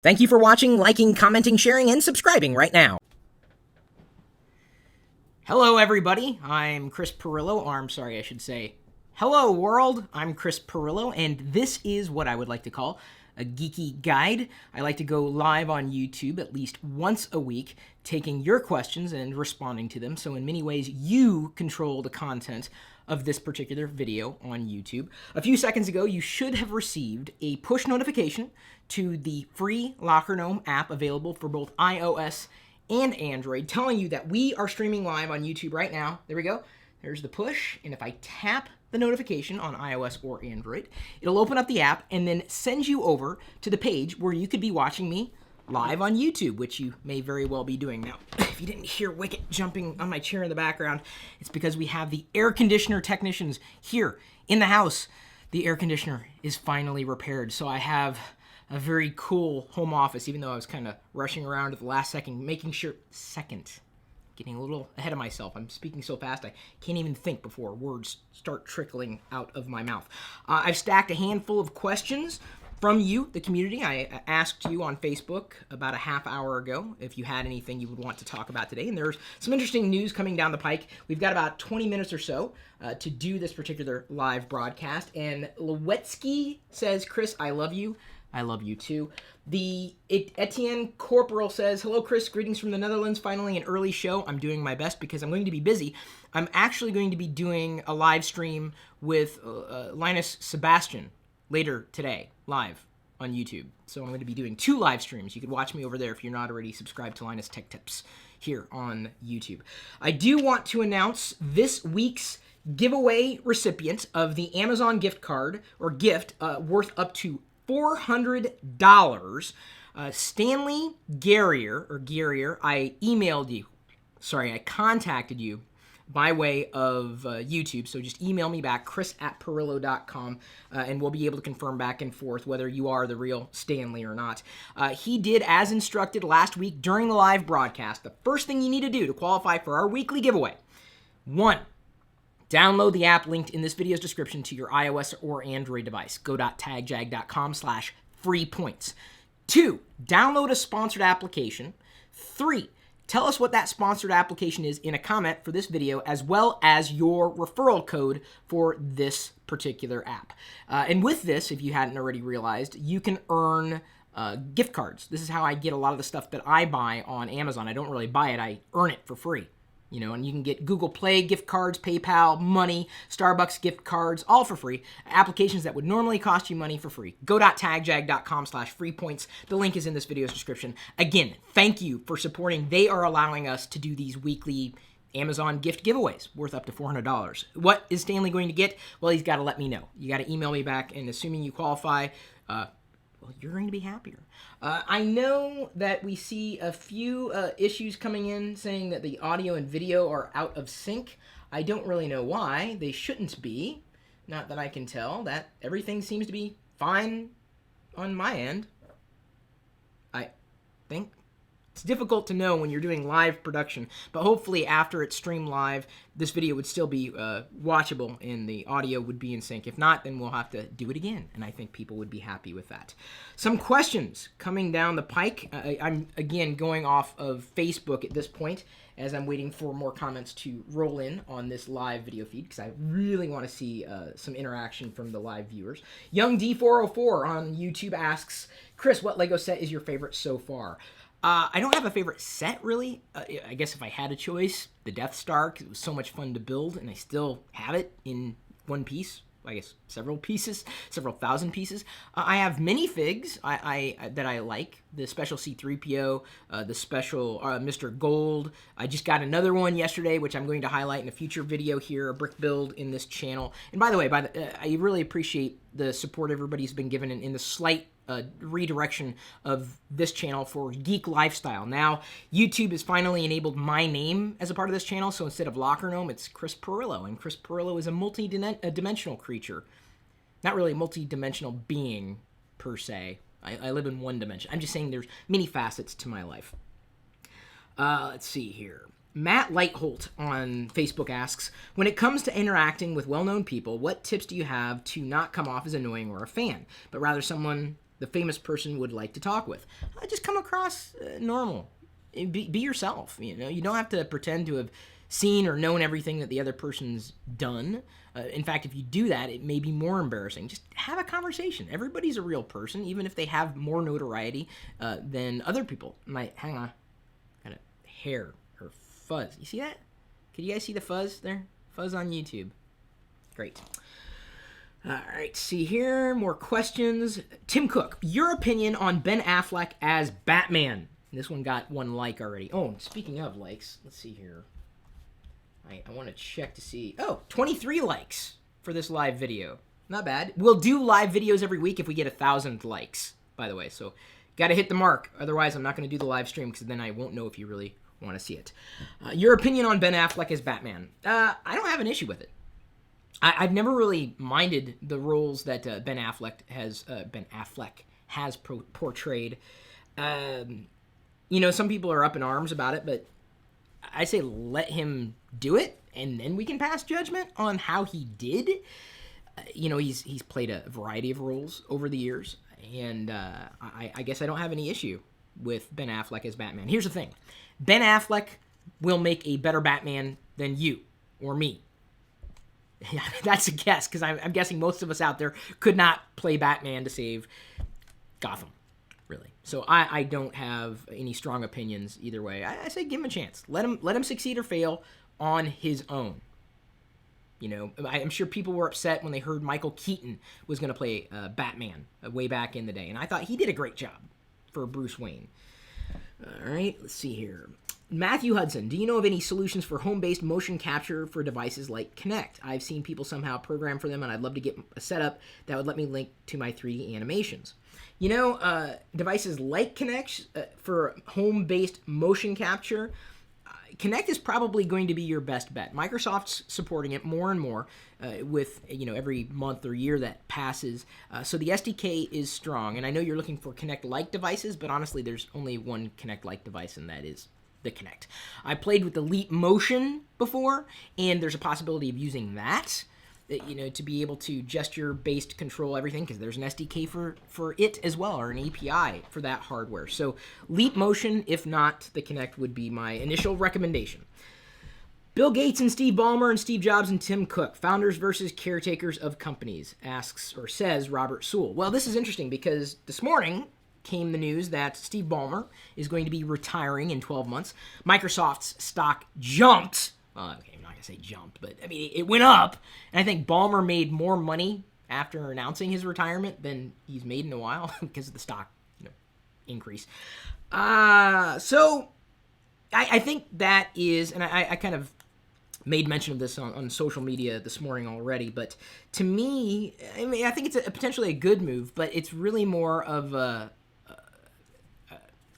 Thank you for watching, liking, commenting, sharing, and subscribing right now. Hello, everybody. I'm Chris Pirillo, or I'm sorry, I should say, hello, world. I'm Chris Pirillo, and this is what I would like to call a geeky guide. I like to go live on YouTube at least once a week, taking your questions and responding to them. So in many ways, you control the content of this particular video on YouTube. A few seconds ago, you should have received a push notification to the free Locker Gnome app available for both iOS and Android, telling you that we are streaming live on YouTube right now. There we go. There's the push, and if I tap the notification on iOS or Android, it'll open up the app and then send you over to the page where you could be watching me live on YouTube, which you may very well be doing. Now, if you didn't hear Wicket jumping on my chair in the background, it's because we have the air conditioner technicians here in the house. The air conditioner is finally repaired, so I have a very cool home office, even though I was kind of rushing around at the last second, making sure, getting a little ahead of myself. I'm speaking so fast I can't even think before words start trickling out of my mouth. I've stacked a handful of questions from you, the community. I asked you on Facebook about a half hour ago if you had anything you would want to talk about today, and there's some interesting news coming down the pike. We've got about 20 minutes or so to do this particular live broadcast, and Lewetsky says, Chris, I love you. I love you too. Etienne Corporal says, hello Chris, greetings from the Netherlands. Finally an early show. I'm doing my best because I'm going to be busy. I'm actually going to be doing a live stream with Linus Sebastian later today, live on YouTube. So I'm going to be doing 2 live streams. You could watch me over there if you're not already subscribed to Linus Tech Tips here on YouTube. I do want to announce this week's giveaway recipient of the Amazon gift card or gift worth up to $400. Stanley Guerrier, I contacted you by way of YouTube, so just email me back, chris@pirillo.com, and we'll be able to confirm back and forth whether you are the real Stanley or not. He did as instructed last week during the live broadcast. The first thing you need to do to qualify for our weekly giveaway, 1, download the app linked in this video's description to your iOS or Android device. Go.tagjag.com/free points. 2, download a sponsored application. 3, tell us what that sponsored application is in a comment for this video, as well as your referral code for this particular app. And with this, if you hadn't already realized, you can earn gift cards. This is how I get a lot of the stuff that I buy on Amazon. I don't really buy it. I earn it for free. You know, and you can get Google Play gift cards, PayPal, money, Starbucks gift cards, all for free. Applications that would normally cost you money for free. Go.tagjag.com/free points. The link is in this video's description. Again, thank you for supporting. They are allowing us to do these weekly Amazon gift giveaways worth up to $400. What is Stanley going to get? Well, he's got to let me know. You got to email me back, and assuming you qualify, well, you're going to be happier. I know that we see a few issues coming in saying that the audio and video are out of sync. I don't really know why. They shouldn't be. Not that I can tell. That everything seems to be fine on my end, I think. It's difficult to know when you're doing live production, but hopefully after it's streamed live, this video would still be watchable and the audio would be in sync. If not, then we'll have to do it again, and I think people would be happy with that. Some questions coming down the pike. I'm, again, going off of Facebook at this point as I'm waiting for more comments to roll in on this live video feed because I really want to see some interaction from the live viewers. Young D404 on YouTube asks, Chris, what LEGO set is your favorite so far? I don't have a favorite set, really. I guess if I had a choice, the Death Star, because it was so much fun to build, and I still have it in one piece. I guess several pieces, several thousand pieces. I have minifigs that I like. The special C-3PO, the special Mr. Gold. I just got another one yesterday, which I'm going to highlight in a future video here, a brick build in this channel. And by the way, I really appreciate the support everybody's been given in the slight redirection of this channel for Geek Lifestyle. Now, YouTube has finally enabled my name as a part of this channel, so instead of Locker Gnome, it's Chris Pirillo, and Chris Pirillo is a multi-dimensional creature. Not really a multi-dimensional being, per se. I live in one dimension. I'm just saying there's many facets to my life. Let's see here. Matt Lightholt on Facebook asks, when it comes to interacting with well-known people, what tips do you have to not come off as annoying or a fan, but rather someone the famous person would like to talk with. Just come across normal. Be yourself. You don't have to pretend to have seen or known everything that the other person's done. In fact, if you do that, it may be more embarrassing. Just have a conversation. Everybody's a real person, even if they have more notoriety than other people. Hang on. Got a hair or fuzz. You see that? Can you guys see the fuzz there? Fuzz on YouTube. Great. All right, see here. More questions. Tim Cook, your opinion on Ben Affleck as Batman? This one got 1 like already. Oh, speaking of likes, let's see here. I want to check to see. Oh, 23 likes for this live video. Not bad. We'll do live videos every week if we get 1,000 likes, by the way. So got to hit the mark. Otherwise, I'm not going to do the live stream because then I won't know if you really want to see it. Your opinion on Ben Affleck as Batman? I don't have an issue with it. I've never really minded the roles that Ben Affleck has portrayed. Some people are up in arms about it, but I say let him do it, and then we can pass judgment on how he did. He's played a variety of roles over the years, and I guess I don't have any issue with Ben Affleck as Batman. Here's the thing. Ben Affleck will make a better Batman than you or me. Yeah, that's a guess, because I'm guessing most of us out there could not play Batman to save Gotham, really. So I don't have any strong opinions either way. I say give him a chance. Let him succeed or fail on his own. I'm sure people were upset when they heard Michael Keaton was going to play Batman way back in the day, and I thought he did a great job for Bruce Wayne. All right, let's see here. Matthew Hudson, do you know of any solutions for home-based motion capture for devices like Kinect? I've seen people somehow program for them, and I'd love to get a setup that would let me link to my 3D animations. Devices like Kinect for home-based motion capture, Kinect is probably going to be your best bet. Microsoft's supporting it more and more with every month or year that passes. So the SDK is strong, and I know you're looking for Kinect-like devices, but honestly, there's only one Kinect-like device, and that is the Kinect. I played with the Leap Motion before, and there's a possibility of using that, to be able to gesture-based control everything, because there's an SDK for it as well, or an API for that hardware. So Leap Motion, if not the Kinect, would be my initial recommendation. Bill Gates and Steve Ballmer and Steve Jobs and Tim Cook, founders versus caretakers of companies, says Robert Sewell. Well, this is interesting because this morning came the news that Steve Ballmer is going to be retiring in 12 months. Microsoft's stock jumped. Okay, I'm not going to say jumped, but it went up. And I think Ballmer made more money after announcing his retirement than he's made in a while because of the stock increase. So I think that is, and I kind of made mention of this on social media this morning already, but to me, I think it's potentially a good move, but it's really more of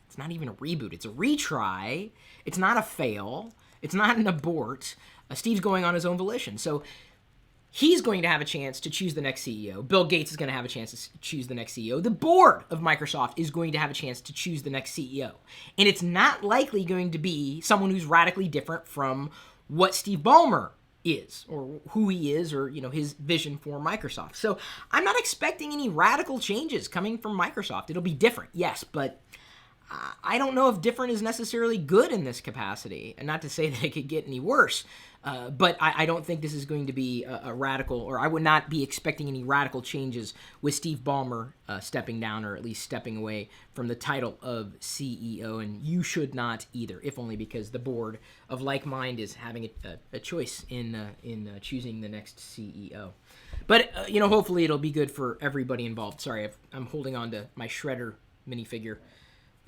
it's not even a reboot. It's a retry. It's not a fail. It's not an abort. Steve's going on his own volition. So he's going to have a chance to choose the next CEO. Bill Gates is going to have a chance to choose the next CEO. The board of Microsoft is going to have a chance to choose the next CEO. And it's not likely going to be someone who's radically different from what Steve Ballmer is, or who he is, or his vision for Microsoft. So I'm not expecting any radical changes coming from Microsoft. It'll be different, yes, but I don't know if different is necessarily good in this capacity, and not to say that it could get any worse, but I don't think this is going to be a radical, or I would not be expecting any radical changes with Steve Ballmer stepping down, or at least stepping away from the title of CEO, and you should not either, if only because the board of like mind is having a choice in choosing the next CEO. But, hopefully it'll be good for everybody involved. Sorry, I'm holding on to my Shredder minifigure.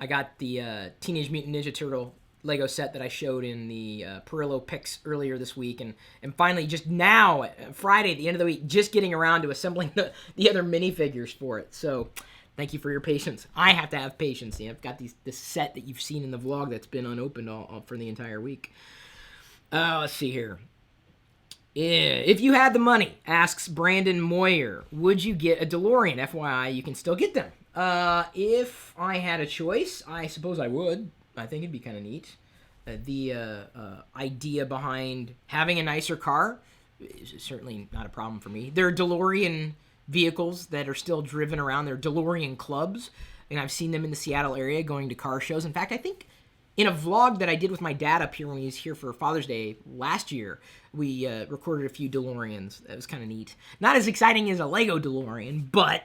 I got the Teenage Mutant Ninja Turtle Lego set that I showed in the Pirillo picks earlier this week, and finally just now, Friday at the end of the week, just getting around to assembling the other minifigures for it. So thank you for your patience. I have to have patience. I've got this set that you've seen in the vlog that's been unopened all for the entire week. Let's see here. If you had the money, asks Brandon Moyer, would you get a DeLorean? FYI, you can still get them. If I had a choice, I suppose I would. I think it'd be kind of neat. The idea behind having a nicer car is certainly not a problem for me. There are DeLorean vehicles that are still driven around. They're DeLorean clubs, and I've seen them in the Seattle area going to car shows. In fact, I think in a vlog that I did with my dad up here when he was here for Father's Day last year, we recorded a few DeLoreans. That was kind of neat. Not as exciting as a Lego DeLorean, but,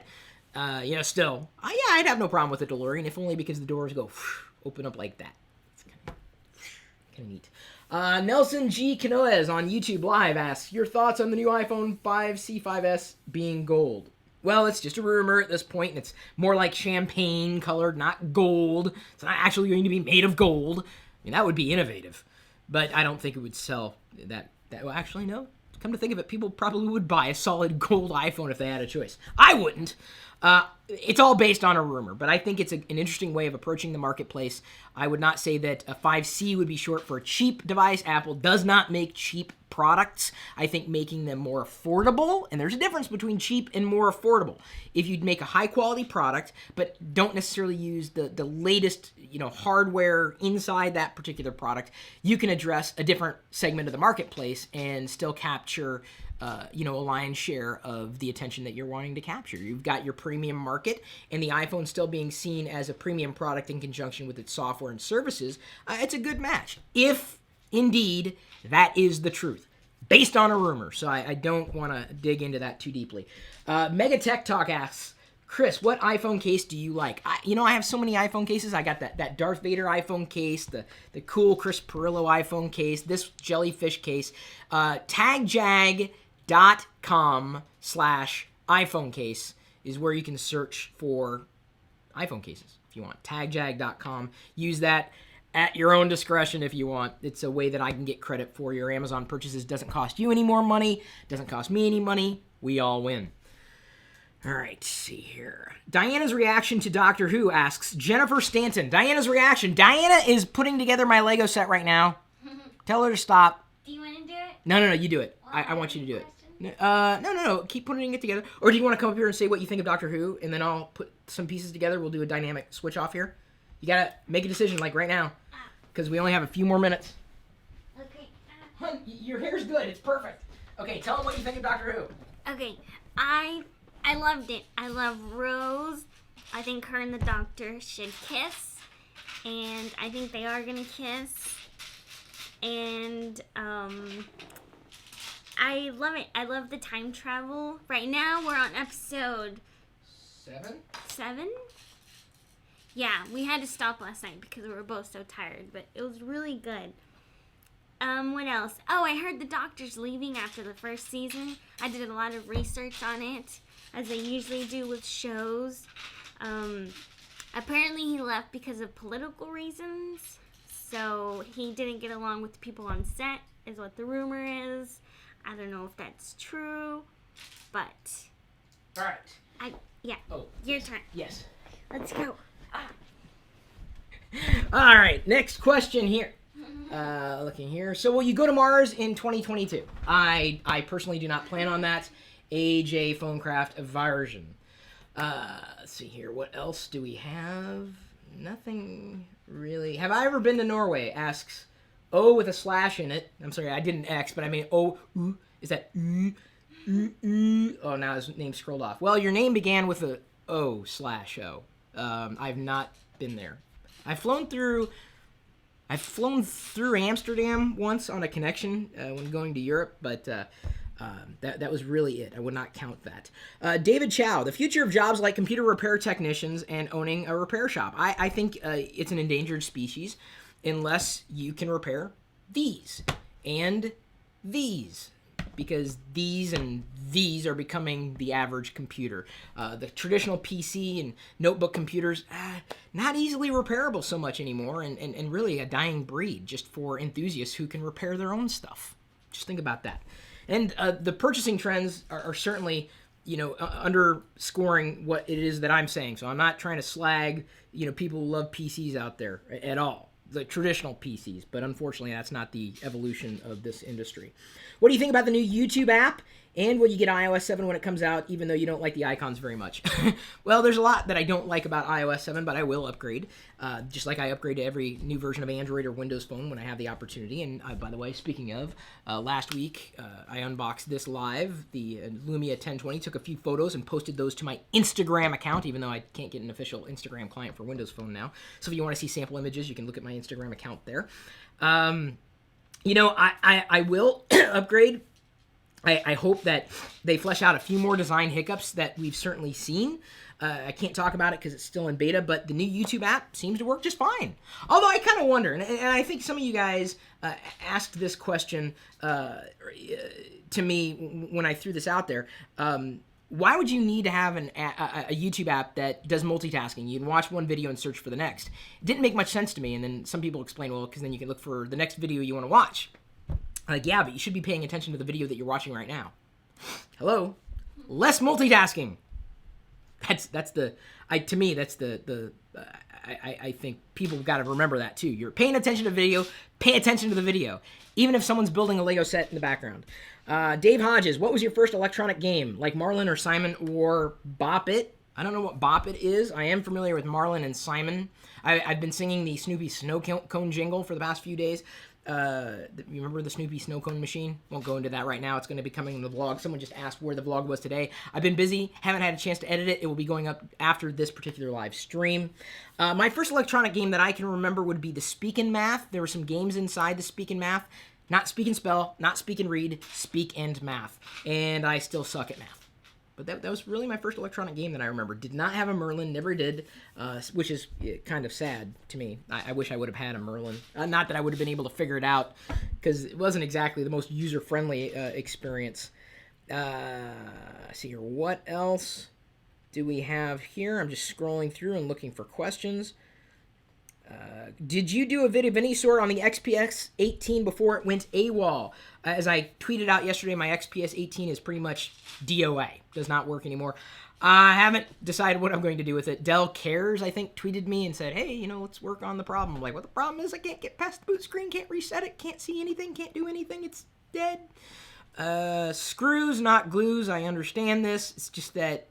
still. Yeah, I'd have no problem with a DeLorean, if only because the doors go open up like that. It's kind of neat. Nelson G. Canoes on YouTube Live asks, your thoughts on the new iPhone 5C, 5S being gold? Well, it's just a rumor at this point, and it's more like champagne colored, not gold. It's not actually going to be made of gold. I mean, that would be innovative, but I don't think it would sell that. Well, actually, no. Come to think of it, people probably would buy a solid gold iPhone if they had a choice. I wouldn't. It's all based on a rumor, but I think it's an interesting way of approaching the marketplace. I would not say that a 5C would be short for a cheap device. Apple does not make cheap products. I think making them more affordable, and there's a difference between cheap and more affordable. If you'd make a high-quality product, but don't necessarily use the latest hardware inside that particular product, you can address a different segment of the marketplace and still capture a lion's share of the attention that you're wanting to capture. You've got your premium market, and the iPhone still being seen as a premium product in conjunction with its software and services. It's a good match, if indeed that is the truth, based on a rumor. So I don't want to dig into that too deeply. Mega Tech Talk asks, Chris, what iPhone case do you like? I have so many iPhone cases. I got that Darth Vader iPhone case, the cool Chris Pirillo iPhone case, this jellyfish case. tagjag.com/iPhone case is where you can search for iPhone cases if you want. tagjag.com. Use that at your own discretion if you want. It's a way that I can get credit for your Amazon purchases. Doesn't cost you any more money. Doesn't cost me any money. We all win. All right, let's see here. Diana's reaction to Doctor Who asks, Jennifer Stanton. Diana's reaction. Diana is putting together my Lego set right now. Tell her to stop. Do you want to do it? No, you do it. I want you to do it. No. Keep putting it together. Or do you want to come up here and say what you think of Doctor Who, and then I'll put some pieces together? We'll do a dynamic switch off here. You got to make a decision like right now, because we only have a few more minutes. Okay. Hun, your hair's good. It's perfect. Okay, tell them what you think of Doctor Who. Okay, I loved it. I love Rose. I think her and the Doctor should kiss, and I think they are gonna kiss. And I love it. I love the time travel. Right now we're on episode 7. Yeah, we had to stop last night because we were both so tired, but it was really good. What else? Oh, I heard the Doctor's leaving after the first season. I did a lot of research on it, as I usually do with shows. Apparently he left because of political reasons, so he didn't get along with the people on set, is what the rumor is. I don't know if that's true, but... All right. Your turn. Yes. Let's go. All right, next question here. Looking here. So will you go to Mars in 2022? I personally do not plan on that. AJ Phonecraft aversion. Let's see here. What else do we have? Nothing really. Have I ever been to Norway? Asks O with a slash in it. I'm sorry, I did an X, but I mean O. Is that Oh, now his name scrolled off. Well, your name began with a O/O. I've not been there. I've flown through Amsterdam once on a connection when going to Europe, but that was really it. I would not count that. David Chow, the future of jobs like computer repair technicians and owning a repair shop. I think it's an endangered species unless you can repair these and these, because these and these are becoming the average computer. The traditional PC and notebook computers, not easily repairable so much anymore, and really a dying breed just for enthusiasts who can repair their own stuff. Just think about that. And the purchasing trends are certainly, underscoring what it is that I'm saying. So I'm not trying to slag, people who love PCs out there at all. The traditional PCs, but unfortunately that's not the evolution of this industry. What do you think about the new YouTube app And will you get iOS 7 when it comes out, even though you don't like the icons very much? Well, there's a lot that I don't like about iOS 7, but I will upgrade. Just like I upgrade to every new version of Android or Windows Phone when I have the opportunity. And by the way, speaking of, last week I unboxed this live, the Lumia 1020. Took a few photos and posted those to my Instagram account, even though I can't get an official Instagram client for Windows Phone now. So if you want to see sample images, you can look at my Instagram account there. You know, I will upgrade. I hope that they flesh out a few more design hiccups that we've certainly seen. I can't talk about it because it's still in beta, but the new YouTube app seems to work just fine. Although I kind of wonder, and I think some of you guys asked this question to me when I threw this out there. Why would you need to have a YouTube app that does multitasking? You can watch one video and search for the next. It didn't make much sense to me, and then some people explain, well, because then you can look for the next video you want to watch. Like, yeah, but you should be paying attention to the video that you're watching right now. Hello? Less multitasking. I think people have got to remember that too. You're paying attention to video, pay attention to the video. Even if someone's building a Lego set in the background. Dave Hodges, what was your first electronic game? Like Marlin or Simon or Bop It? I don't know what Bop It is. I am familiar with Marlin and Simon. I've been singing the Snoopy Snow Cone jingle for the past few days. You remember the Snoopy Snow Cone machine? Won't go into that right now. It's going to be coming in the vlog. Someone just asked where the vlog was today. I've been busy. Haven't had a chance to edit it. It will be going up after this particular live stream. My first electronic game that I can remember would be the Speak and Math. There were some games inside the Speak and Math. Not Speak and Spell, not Speak and Read, Speak and Math. And I still suck at math. But that was really my first electronic game that I remember. Did not have a Merlin, never did, which is kind of sad to me. I wish I would have had a Merlin. Not that I would have been able to figure it out, because it wasn't exactly the most user-friendly experience. Let's see here, what else do we have here? I'm just scrolling through and looking for questions. Did you do a video of any sort on the XPS 18 before it went AWOL? As I tweeted out yesterday, my XPS 18 is pretty much DOA. Does not work anymore. I haven't decided what I'm going to do with it. Dell Cares, I think, tweeted me and said, hey, let's work on the problem. I'm like, well, the problem is I can't get past the boot screen, can't reset it, can't see anything, can't do anything, it's dead. Screws, not glues, I understand this. It's just that,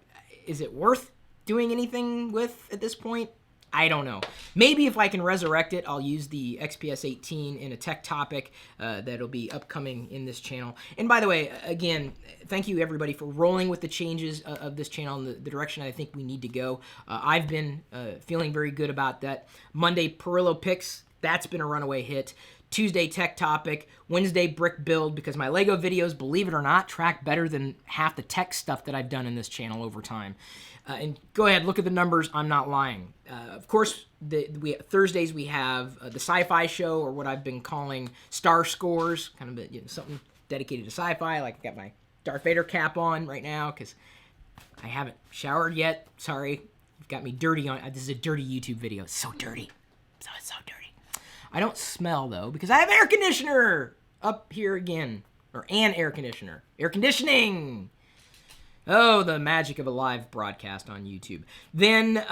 is it worth doing anything with at this point? I don't know. Maybe if I can resurrect it, I'll use the XPS 18 in a tech topic that'll be upcoming in this channel. And by the way, again, thank you everybody for rolling with the changes of this channel and the direction I think we need to go. I've been feeling very good about that. Monday, Pirillo Picks, that's been a runaway hit. Tuesday, Tech Topic. Wednesday, Brick Build, because my Lego videos, believe it or not, track better than half the tech stuff that I've done in this channel over time. And go ahead, look at the numbers. I'm not lying. Of course, Thursdays we have the sci-fi show, or what I've been calling Star Scores, kind of something dedicated to sci-fi. Like, I've got my Darth Vader cap on right now because I haven't showered yet. Sorry, you've got me dirty on. This is a dirty YouTube video. It's so dirty. It's so dirty. I don't smell, though, because I have air conditioner up here again. Or an air conditioner. Air conditioning! Oh, the magic of a live broadcast on YouTube. Then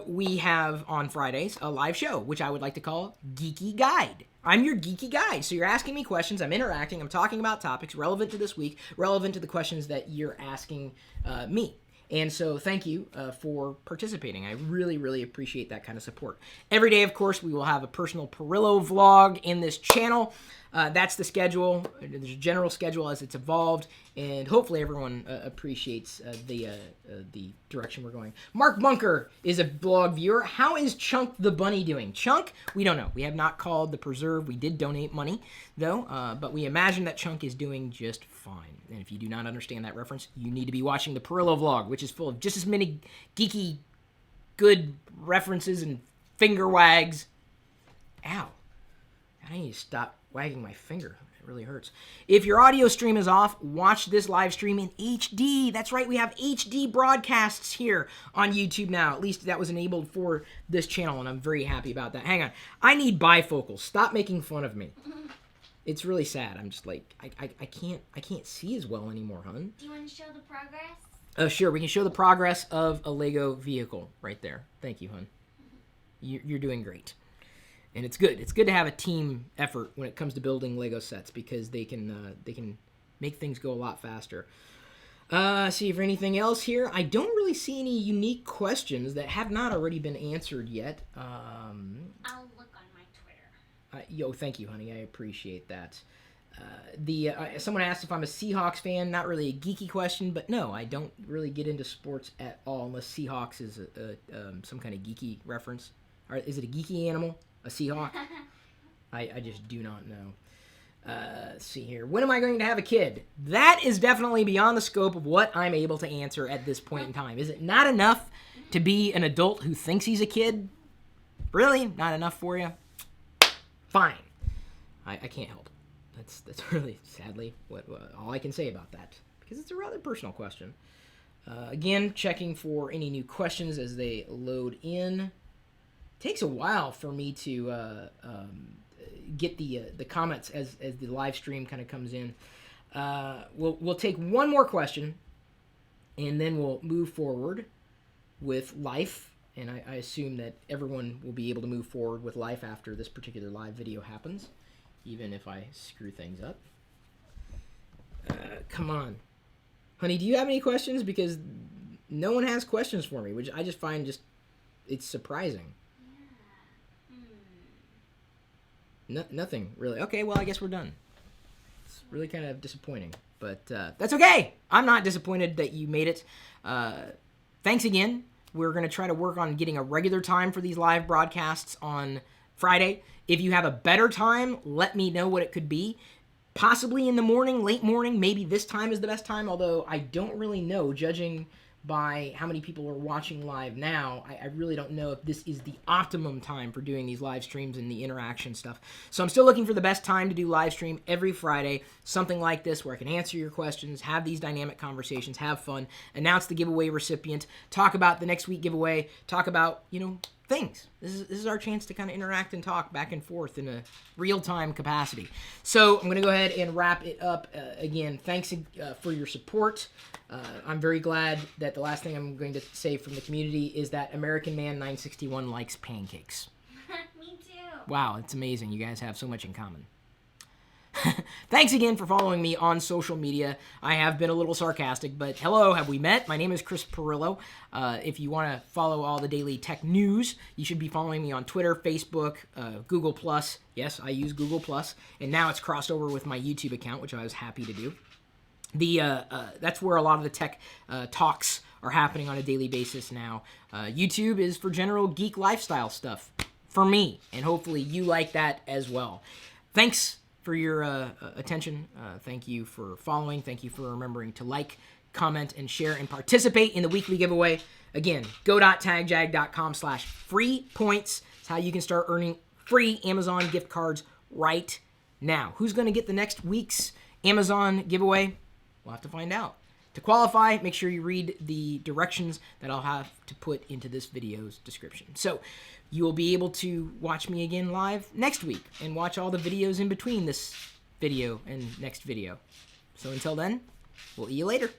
we have, on Fridays, a live show, which I would like to call Geeky Guide. I'm your Geeky Guide. So you're asking me questions, I'm interacting, I'm talking about topics relevant to this week, relevant to the questions that you're asking me. And so thank you for participating. I really, really appreciate that kind of support. Every day, of course, we will have a personal Pirillo vlog in this channel. That's the schedule. There's a general schedule as it's evolved, and hopefully everyone appreciates the direction we're going. Mark Bunker is a blog viewer. How is Chunk the Bunny doing? Chunk, we don't know. We have not called the preserve. We did donate money, though, but we imagine that Chunk is doing just fine. And if you do not understand that reference, you need to be watching the Pirillo vlog, which is full of just as many geeky, good references and finger wags. Ow. I need to stop wagging my finger. It really hurts. If your audio stream is off, watch this live stream in HD. That's right, we have HD broadcasts here on YouTube now. At least that was enabled for this channel, and I'm very happy about that. Hang on. I need bifocals. Stop making fun of me. It's really sad. I'm just like, I can't see as well anymore, hun. Do you want to show the progress? Sure. We can show the progress of a Lego vehicle right there. Thank you, hun. You're doing great. And it's good. It's good to have a team effort when it comes to building Lego sets, because they can make things go a lot faster. See if anything else here. I don't really see any unique questions that have not already been answered yet. I'll look on my Twitter. Thank you, honey. I appreciate that. Someone asked if I'm a Seahawks fan. Not really a geeky question, but no, I don't really get into sports at all unless Seahawks is some kind of geeky reference. Or is it a geeky animal? A Seahawk? I just do not know. Let's see here. When am I going to have a kid? That is definitely beyond the scope of what I'm able to answer at this point in time. Is it not enough to be an adult who thinks he's a kid? Really? Not enough for you? Fine. I can't help. That's really, sadly, what all I can say about that, because it's a rather personal question. Again, checking for any new questions as they load in. Takes a while for me to get the comments as the live stream kind of comes in. We'll take one more question, and then we'll move forward with life. And I assume that everyone will be able to move forward with life after this particular live video happens, even if I screw things up. Come on. Honey, do you have any questions? Because no one has questions for me, which I just find it's surprising. Nothing, really. Okay, well, I guess we're done. It's really kind of disappointing, but that's okay. I'm not disappointed that you made it. Thanks again. We're going to try to work on getting a regular time for these live broadcasts on Friday. If you have a better time, let me know what it could be. Possibly in the morning, late morning. Maybe this time is the best time, although I don't really know, judging by how many people are watching live now. I really don't know if this is the optimum time for doing these live streams and the interaction stuff. So I'm still looking for the best time to do live stream every Friday, something like this where I can answer your questions, have these dynamic conversations, have fun, announce the giveaway recipient, talk about the next week giveaway, talk about, things. This is our chance to kind of interact and talk back and forth in a real-time capacity. So I'm going to go ahead and wrap it up. Again, thanks for your support. I'm very glad that the last thing I'm going to say from the community is that American Man 961 likes pancakes. Me too. Wow, it's amazing. You guys have so much in common. Thanks again for following me on social media. I have been a little sarcastic, but hello, have we met? My name is Chris Pirillo. If you want to follow all the daily tech news, you should be following me on Twitter, Facebook, Google+. Yes, I use Google+. And now it's crossed over with my YouTube account, which I was happy to do. That's where a lot of the tech talks are happening on a daily basis now. YouTube is for general geek lifestyle stuff for me, and hopefully you like that as well. Thanks for your attention. Thank you for following. Thank you for remembering to like, comment, and share, and participate in the weekly giveaway. Again, go.tagjag.com/free points. It's how you can start earning free Amazon gift cards right now. Who's going to get the next week's Amazon giveaway? We'll have to find out. To qualify, make sure you read the directions that I'll have to put into this video's description. So you will be able to watch me again live next week and watch all the videos in between this video and next video. So until then, we'll see you later.